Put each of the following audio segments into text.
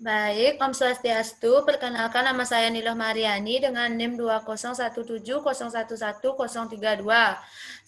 Baik, Om Swastiastu. Perkenalkan nama saya Niloh Mariani dengan NIM 2017011032.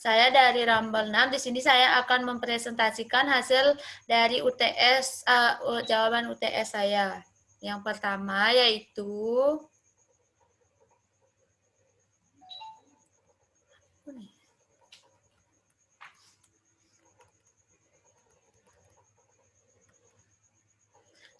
Saya dari Rambel 6. Di sini saya akan mempresentasikan hasil dari UTS, jawaban UTS saya. Yang pertama yaitu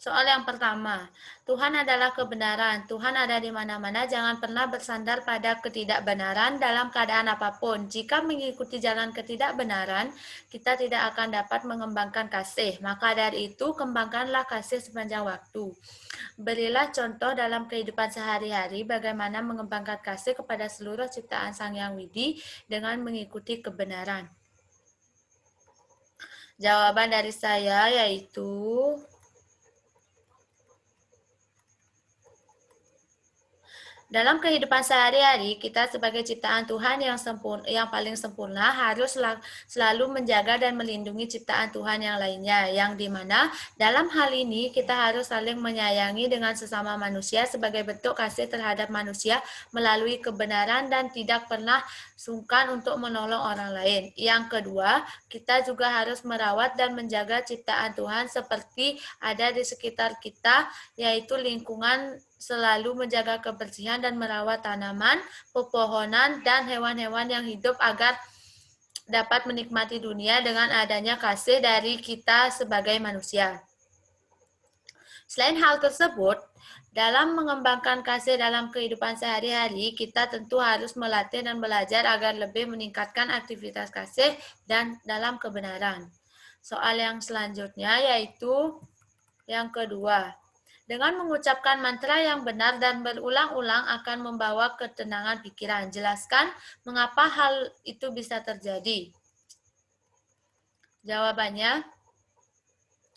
soal yang pertama, Tuhan adalah kebenaran. Tuhan ada di mana-mana, jangan pernah bersandar pada ketidakbenaran dalam keadaan apapun. Jika mengikuti jalan ketidakbenaran, kita tidak akan dapat mengembangkan kasih. Maka dari itu, kembangkanlah kasih sepanjang waktu. Berilah contoh dalam kehidupan sehari-hari bagaimana mengembangkan kasih kepada seluruh ciptaan Sang Yang Widi dengan mengikuti kebenaran. Jawaban dari saya yaitu dalam kehidupan sehari-hari, kita sebagai ciptaan Tuhan yang paling sempurna harus selalu menjaga dan melindungi ciptaan Tuhan yang lainnya, yang dimana dalam hal ini kita harus saling menyayangi dengan sesama manusia sebagai bentuk kasih terhadap manusia melalui kebenaran dan tidak pernah sungkan untuk menolong orang lain. Yang kedua, kita juga harus merawat dan menjaga ciptaan Tuhan seperti ada di sekitar kita, yaitu lingkungan, selalu menjaga kebersihan dan merawat tanaman, pepohonan, dan hewan-hewan yang hidup agar dapat menikmati dunia dengan adanya kasih dari kita sebagai manusia. Selain hal tersebut, dalam mengembangkan kasih dalam kehidupan sehari-hari, kita tentu harus melatih dan belajar agar lebih meningkatkan aktivitas kasih dan dalam kebenaran. Soal yang selanjutnya yaitu yang kedua. Dengan mengucapkan mantra yang benar dan berulang-ulang akan membawa ketenangan pikiran. Jelaskan mengapa hal itu bisa terjadi. Jawabannya,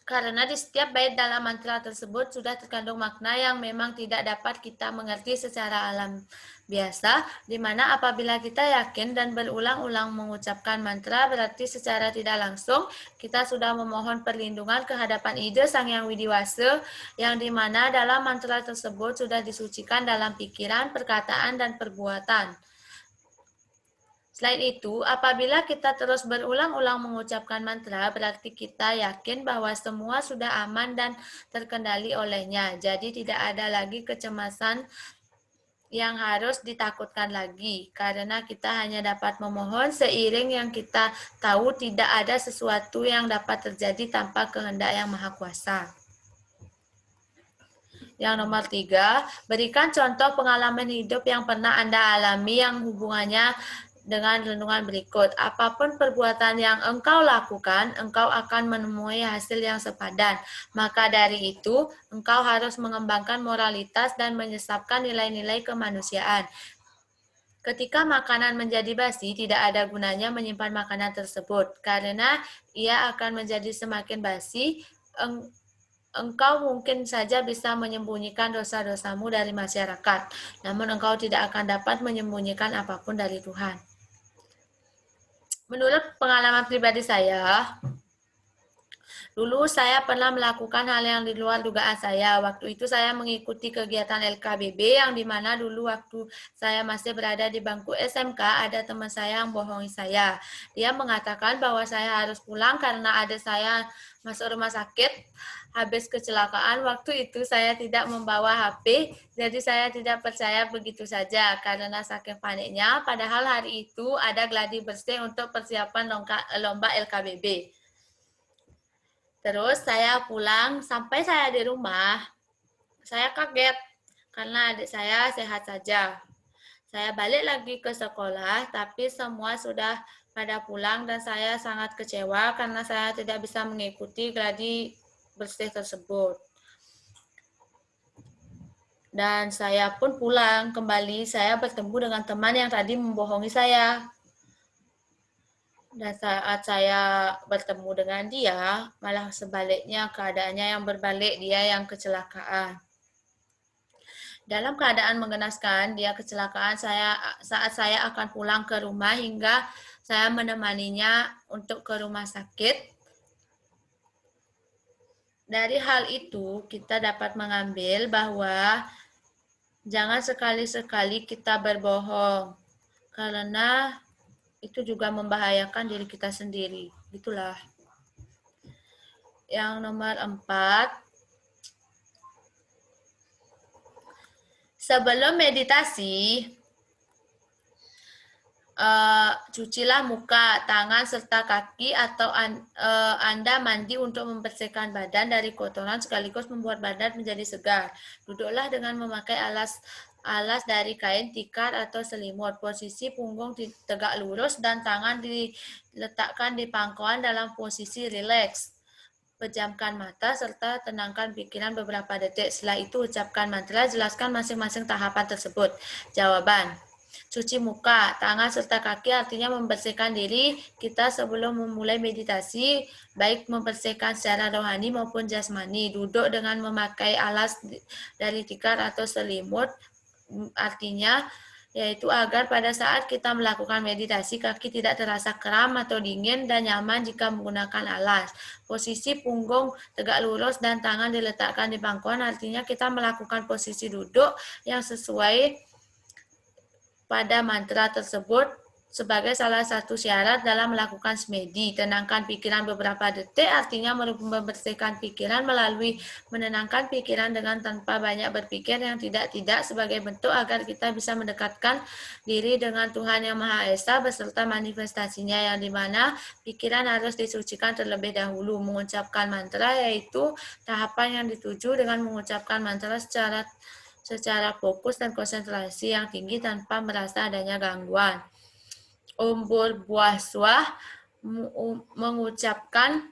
karena di setiap bait dalam mantra tersebut sudah terkandung makna yang memang tidak dapat kita mengerti secara alam biasa, di mana apabila kita yakin dan berulang-ulang mengucapkan mantra, berarti secara tidak langsung kita sudah memohon perlindungan ke hadapan ide Sang Yang Widiwasa, yang di mana dalam mantra tersebut sudah disucikan dalam pikiran, perkataan, dan perbuatan. Selain itu, apabila kita terus berulang-ulang mengucapkan mantra, berarti kita yakin bahwa semua sudah aman dan terkendali olehnya. Jadi tidak ada lagi kecemasan yang harus ditakutkan lagi, karena kita hanya dapat memohon seiring yang kita tahu tidak ada sesuatu yang dapat terjadi tanpa kehendak yang Maha Kuasa. Yang nomor 3, berikan contoh pengalaman hidup yang pernah Anda alami yang hubungannya dengan renungan berikut. Apapun perbuatan yang engkau lakukan, engkau akan menemui hasil yang sepadan. Maka dari itu, engkau harus mengembangkan moralitas dan menyesapkan nilai-nilai kemanusiaan. Ketika makanan menjadi basi, tidak ada gunanya menyimpan makanan tersebut, karena ia akan menjadi semakin basi. Engkau mungkin saja bisa menyembunyikan dosa-dosamu dari masyarakat, namun engkau tidak akan dapat menyembunyikan apapun dari Tuhan. Menurut pengalaman pribadi saya, dulu saya pernah melakukan hal yang di luar dugaan saya. Waktu itu saya mengikuti kegiatan LKBB yang dimana dulu waktu saya masih berada di bangku SMK, ada teman saya yang bohongi saya. Dia mengatakan bahwa saya harus pulang karena adik saya masuk rumah sakit habis kecelakaan. Waktu itu saya tidak membawa HP, jadi saya tidak percaya begitu saja karena saking paniknya. Padahal hari itu ada gladi bersih untuk persiapan lomba LKBB. Terus saya pulang, sampai saya di rumah, saya kaget karena adik saya sehat saja. Saya balik lagi ke sekolah, tapi semua sudah pada pulang dan saya sangat kecewa karena saya tidak bisa mengikuti gladi bersih tersebut. Dan saya pun pulang kembali, saya bertemu dengan teman yang tadi membohongi saya. Dan saat saya bertemu dengan dia, malah sebaliknya keadaannya yang berbalik, dia yang kecelakaan. Dalam keadaan mengenaskan, dia kecelakaan saat saya akan pulang ke rumah hingga saya menemaninya untuk ke rumah sakit. Dari hal itu, kita dapat mengambil bahwa jangan sekali-sekali kita berbohong, karena itu juga membahayakan diri kita sendiri. Itulah. Yang nomor 4, sebelum meditasi, cucilah muka, tangan, serta kaki atau Anda mandi untuk membersihkan badan dari kotoran sekaligus membuat badan menjadi segar. Duduklah dengan memakai alas dari kain, tikar, atau selimut. Posisi punggung tegak lurus dan tangan diletakkan di pangkuan dalam posisi rileks. Pejamkan mata serta tenangkan pikiran beberapa detik. Setelah itu ucapkan mantra, jelaskan masing-masing tahapan tersebut. Jawaban. Cuci muka, tangan, serta kaki artinya membersihkan diri kita sebelum memulai meditasi, baik membersihkan secara rohani maupun jasmani. Duduk dengan memakai alas dari tikar atau selimut, artinya yaitu agar pada saat kita melakukan meditasi, kaki tidak terasa kram atau dingin dan nyaman jika menggunakan alas. Posisi punggung tegak lurus dan tangan diletakkan di pangkuan, artinya kita melakukan posisi duduk yang sesuai pada mantra tersebut sebagai salah satu syarat dalam melakukan semedi. Tenangkan pikiran beberapa detik, artinya membersihkan pikiran melalui menenangkan pikiran dengan tanpa banyak berpikir yang tidak-tidak sebagai bentuk agar kita bisa mendekatkan diri dengan Tuhan Yang Maha Esa beserta manifestasinya, yang dimana pikiran harus disucikan terlebih dahulu. Mengucapkan mantra yaitu tahapan yang dituju dengan mengucapkan mantra secara fokus dan konsentrasi yang tinggi tanpa merasa adanya gangguan. Buah mengucapkan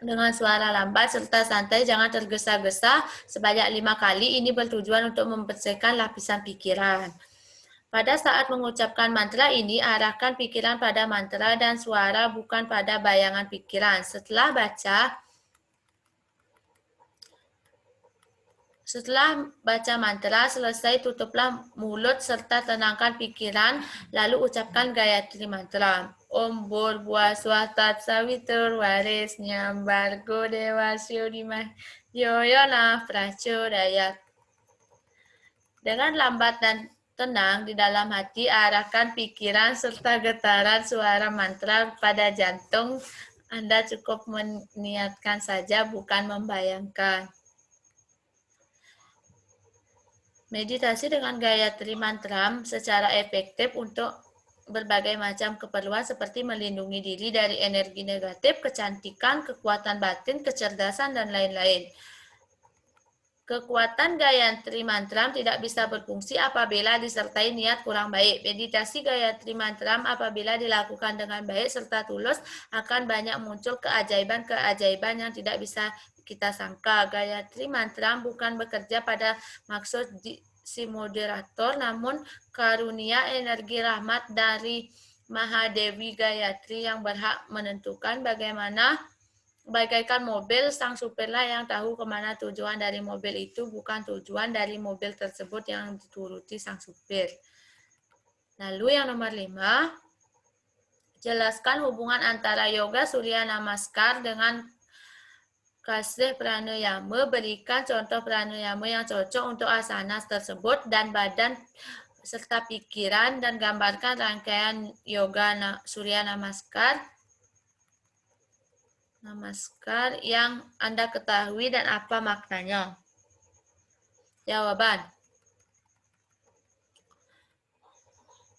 dengan suara lambat serta santai, jangan tergesa-gesa sebanyak 5 kali. Ini bertujuan untuk membersihkan lapisan pikiran. Pada saat mengucapkan mantra ini, arahkan pikiran pada mantra dan suara, bukan pada bayangan pikiran. Setelah baca mantra selesai, tutuplah mulut serta tenangkan pikiran, lalu ucapkan Gayatri mantra. Om Bhurbhuva Tat Savitur Varenyam Bhargo Devasya Dhimmahi Dhyo Yo Nah Prachodayat. Dengan lambat dan tenang di dalam hati, arahkan pikiran serta getaran suara mantra pada jantung. Anda cukup meniatkan saja, bukan membayangkan. Meditasi dengan Gayatri Mantra secara efektif untuk berbagai macam keperluan seperti melindungi diri dari energi negatif, kecantikan, kekuatan batin, kecerdasan, dan lain-lain. Kekuatan Gayatri Mantra tidak bisa berfungsi apabila disertai niat kurang baik. Meditasi Gayatri Mantra apabila dilakukan dengan baik serta tulus akan banyak muncul keajaiban-keajaiban yang tidak bisa kita sangka. Gayatri Mantra bukan bekerja pada maksud si moderator, namun karunia energi rahmat dari Mahadewi Gayatri yang berhak menentukan bagaikan mobil, sang supirlah yang tahu kemana tujuan dari mobil itu, bukan tujuan dari mobil tersebut yang dituruti sang supir. Lalu yang nomor 5, jelaskan hubungan antara yoga Surya Namaskar dengan kasih pranayama. Berikan contoh pranayama yang cocok untuk asana tersebut dan badan serta pikiran, dan gambarkan rangkaian yoga Surya Namaskar yang Anda ketahui dan apa maknanya. Jawaban.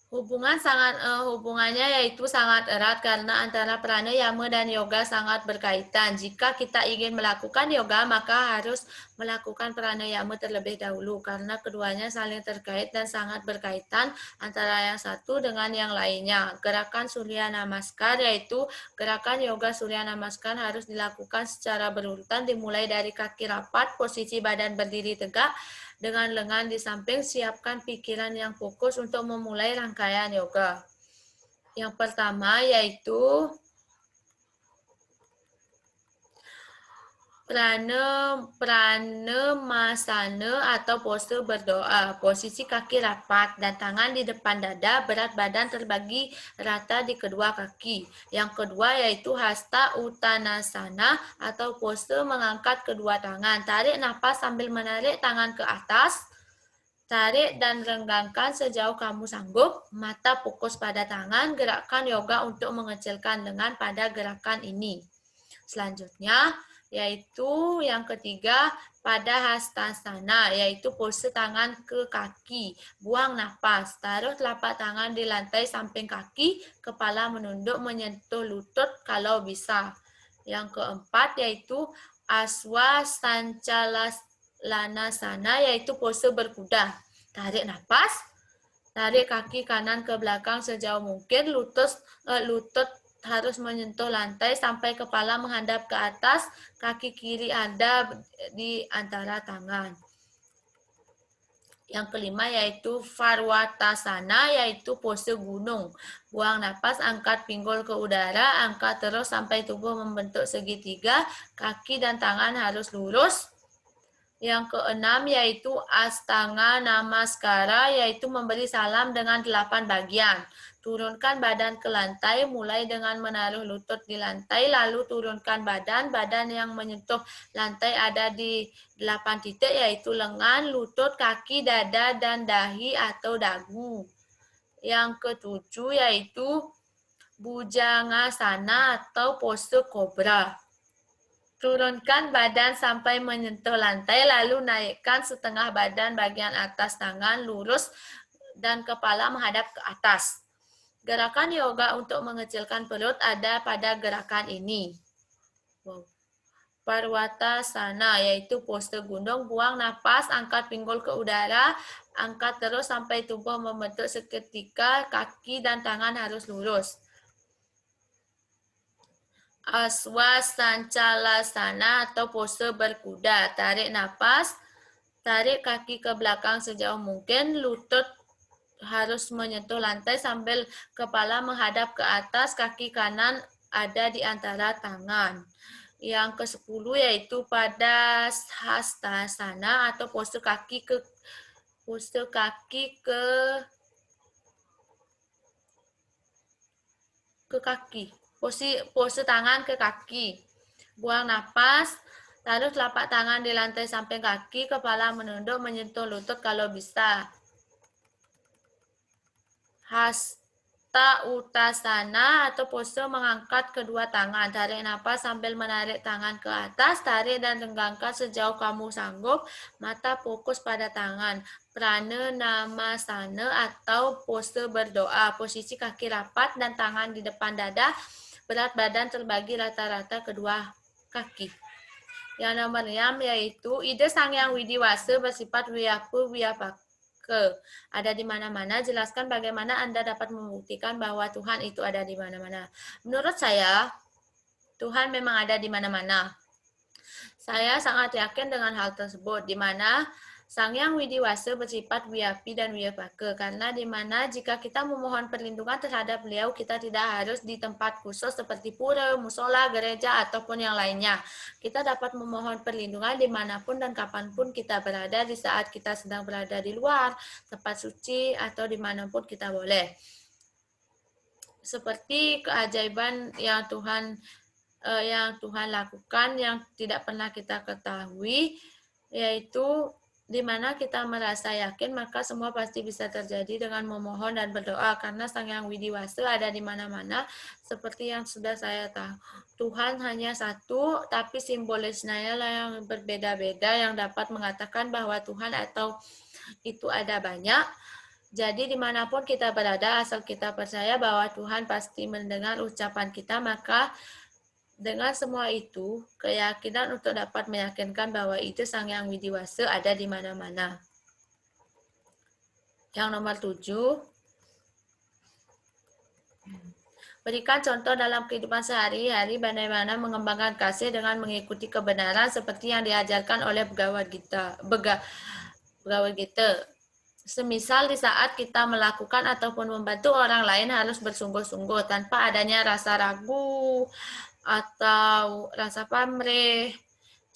Hubungannya yaitu sangat erat karena antara pranayama dan yoga sangat berkaitan. Jika kita ingin melakukan yoga, maka harus melakukan pranayama terlebih dahulu karena keduanya saling terkait dan sangat berkaitan antara yang satu dengan yang lainnya. Gerakan Surya Namaskar yaitu gerakan yoga Surya Namaskar harus dilakukan secara berurutan, dimulai dari kaki rapat, posisi badan berdiri tegak, dengan lengan di samping. Siapkan pikiran yang fokus untuk memulai rangkaian yoga. Yang pertama yaitu Pranemasana atau pose berdoa. Posisi kaki rapat dan tangan di depan dada, berat badan terbagi rata di kedua kaki. Yang kedua yaitu Hasta Uttanasana atau pose mengangkat kedua tangan. Tarik nafas sambil menarik tangan ke atas. Tarik dan renggangkan sejauh kamu sanggup. Mata fokus pada tangan. Gerakan yoga untuk mengecilkan lengan pada gerakan ini. Selanjutnya, yaitu yang ketiga pada hastasana, yaitu pose tangan ke kaki. Buang nafas, taruh telapak tangan di lantai samping kaki, kepala menunduk menyentuh lutut kalau bisa. Yang keempat yaitu aswasancalanasana, yaitu pose berkuda. Tarik nafas, tarik kaki kanan ke belakang sejauh mungkin, lutut harus menyentuh lantai sampai kepala menghadap ke atas, kaki kiri ada di antara tangan. Yang kelima yaitu Varvatasana, yaitu pose gunung. Buang napas, angkat pinggul ke udara, angkat terus sampai tubuh membentuk segitiga, kaki dan tangan harus lurus. Yang keenam yaitu Astanga Namaskara, yaitu memberi salam dengan 8 bagian. Turunkan badan ke lantai, mulai dengan menaruh lutut di lantai, lalu turunkan badan yang menyentuh lantai ada di 8 titik, yaitu lengan, lutut, kaki, dada, dan dahi atau dagu. Yang ketujuh yaitu Bhujangasana atau pose kobra. Turunkan badan sampai menyentuh lantai, lalu naikkan setengah badan bagian atas tangan lurus dan kepala menghadap ke atas. Gerakan yoga untuk mengecilkan perut ada pada gerakan ini. Parvatasana, yaitu pose gunung, buang napas, angkat pinggul ke udara, angkat terus sampai tubuh membentuk seketika, kaki dan tangan harus lurus. Aswasancalasana atau pose berkuda. Tarik nafas, tarik kaki ke belakang sejauh mungkin, lutut harus menyentuh lantai sambil kepala menghadap ke atas, kaki kanan ada di antara tangan. Yang ke-10 yaitu pada hastasana atau pose kaki ke kaki. Pose tangan ke kaki. Buang napas, taruh telapak tangan di lantai samping kaki, kepala menunduk menyentuh lutut kalau bisa. Hasta Uttasana atau pose mengangkat kedua tangan. Tarik napas sambil menarik tangan ke atas, tarik dan renggangkan sejauh kamu sanggup. Mata fokus pada tangan. Pranemasana atau pose berdoa. Posisi kaki rapat dan tangan di depan dada. Berat badan terbagi rata-rata kedua kaki. Yang nomor 6 yaitu ide Sangyang Widiwasa bersifat Vyapu Vyapaka. Ada di mana-mana. Jelaskan bagaimana Anda dapat membuktikan bahwa Tuhan itu ada di mana-mana. Menurut saya, Tuhan memang ada di mana-mana. Saya sangat yakin dengan hal tersebut, di mana Sangyang Widiwasa bersifat Vyapi dan Vyapaka, karena di mana jika kita memohon perlindungan terhadap beliau, kita tidak harus di tempat khusus seperti pura, musola, gereja, ataupun yang lainnya. Kita dapat memohon perlindungan dimanapun dan kapanpun kita berada, di saat kita sedang berada di luar, tempat suci, atau dimanapun kita boleh. Seperti keajaiban yang Tuhan lakukan yang tidak pernah kita ketahui, yaitu di mana kita merasa yakin, maka semua pasti bisa terjadi dengan memohon dan berdoa, karena Sangyang Widiwasa ada di mana-mana. Seperti yang sudah saya tahu, Tuhan hanya satu, tapi simbolisnya yang berbeda-beda yang dapat mengatakan bahwa Tuhan atau itu ada banyak. Jadi dimanapun kita berada, asal kita percaya bahwa Tuhan pasti mendengar ucapan kita, maka dengan semua itu, keyakinan untuk dapat meyakinkan bahwa itu Sangyang Widiwasa ada di mana-mana. Yang nomor 7, berikan contoh dalam kehidupan sehari-hari bagaimana mengembangkan kasih dengan mengikuti kebenaran seperti yang diajarkan oleh Bhagavad Gita. Semisal di saat kita melakukan ataupun membantu orang lain harus bersungguh-sungguh tanpa adanya rasa ragu atau rasa pamrih.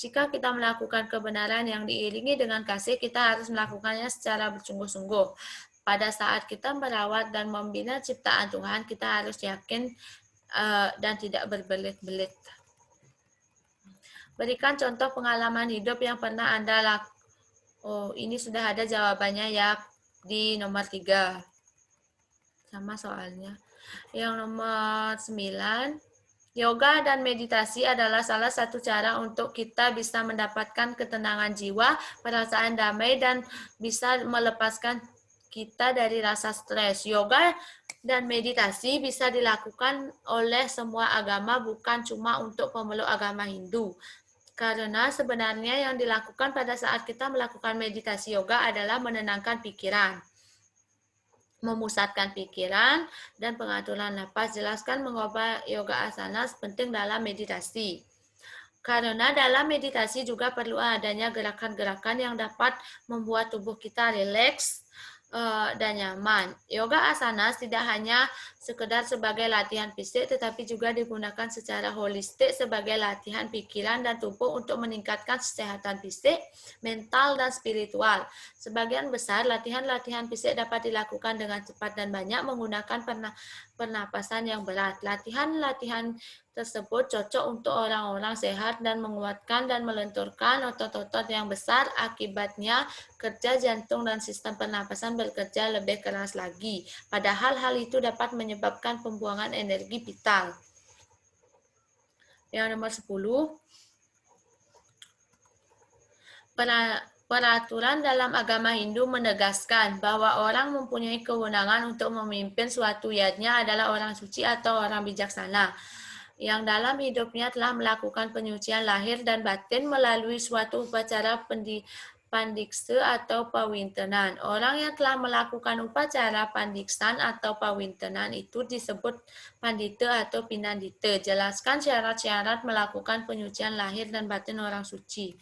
Jika kita melakukan kebenaran yang diiringi dengan kasih, kita harus melakukannya secara bersungguh-sungguh. Pada saat kita merawat dan membina ciptaan Tuhan, kita harus yakin dan tidak berbelit-belit. Berikan contoh pengalaman hidup yang pernah Anda lakukan. Oh, ini sudah ada jawabannya ya di nomor 3. Sama soalnya. Yang nomor 9, yoga dan meditasi adalah salah satu cara untuk kita bisa mendapatkan ketenangan jiwa, perasaan damai, dan bisa melepaskan kita dari rasa stres. Yoga dan meditasi bisa dilakukan oleh semua agama, bukan cuma untuk pemeluk agama Hindu. Karena sebenarnya yang dilakukan pada saat kita melakukan meditasi yoga adalah menenangkan pikiran, memusatkan pikiran, dan pengaturan napas. Jelaskan mengapa yoga asana penting dalam meditasi. Karena dalam meditasi juga perlu adanya gerakan-gerakan yang dapat membuat tubuh kita rileks dan nyaman. Yoga asana tidak hanya sekedar sebagai latihan fisik, tetapi juga digunakan secara holistik sebagai latihan pikiran dan tubuh untuk meningkatkan kesehatan fisik, mental, dan spiritual. Sebagian besar latihan-latihan fisik dapat dilakukan dengan cepat dan banyak menggunakan pernapasan yang berat. Latihan-latihan tersebut cocok untuk orang-orang sehat dan menguatkan dan melenturkan otot-otot yang besar. Akibatnya, kerja jantung dan sistem pernapasan bekerja lebih keras lagi. Padahal hal itu dapat menyebabkan pembuangan energi vital. Yang nomor 10, peraturan dalam agama Hindu menegaskan bahwa orang mempunyai kewenangan untuk memimpin suatu yajna adalah orang suci atau orang bijaksana yang dalam hidupnya telah melakukan penyucian lahir dan batin melalui suatu upacara pandiksa atau pawintenan. Orang yang telah melakukan upacara pandiksan atau pawintenan itu disebut pandita atau pinandita. Jelaskan syarat-syarat melakukan penyucian lahir dan batin orang suci.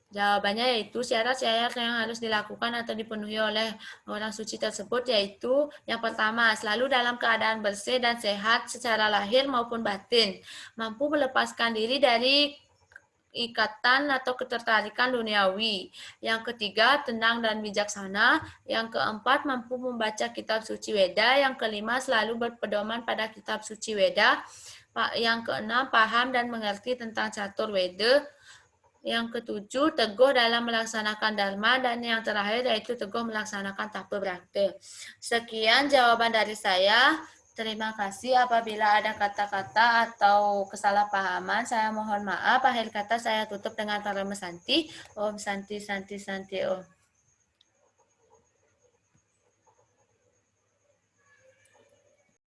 Jawabannya yaitu syarat-syarat yang harus dilakukan atau dipenuhi oleh orang suci tersebut yaitu yang pertama, selalu dalam keadaan bersih dan sehat secara lahir maupun batin, mampu melepaskan diri dari ikatan atau ketertarikan duniawi. Yang ketiga, tenang dan bijaksana. Yang keempat, mampu membaca kitab suci Weda. Yang kelima, selalu berpedoman pada kitab suci Weda. Yang keenam, paham dan mengerti tentang catur Weda. Yang ketujuh, teguh dalam melaksanakan dharma, dan yang terakhir yaitu teguh melaksanakan tapa brakta. Sekian jawaban dari saya. Terima kasih. Apabila ada kata-kata atau kesalahpahaman, saya mohon maaf. Akhir kata saya tutup dengan Parama Santi. Om Santi Santi Santi Om.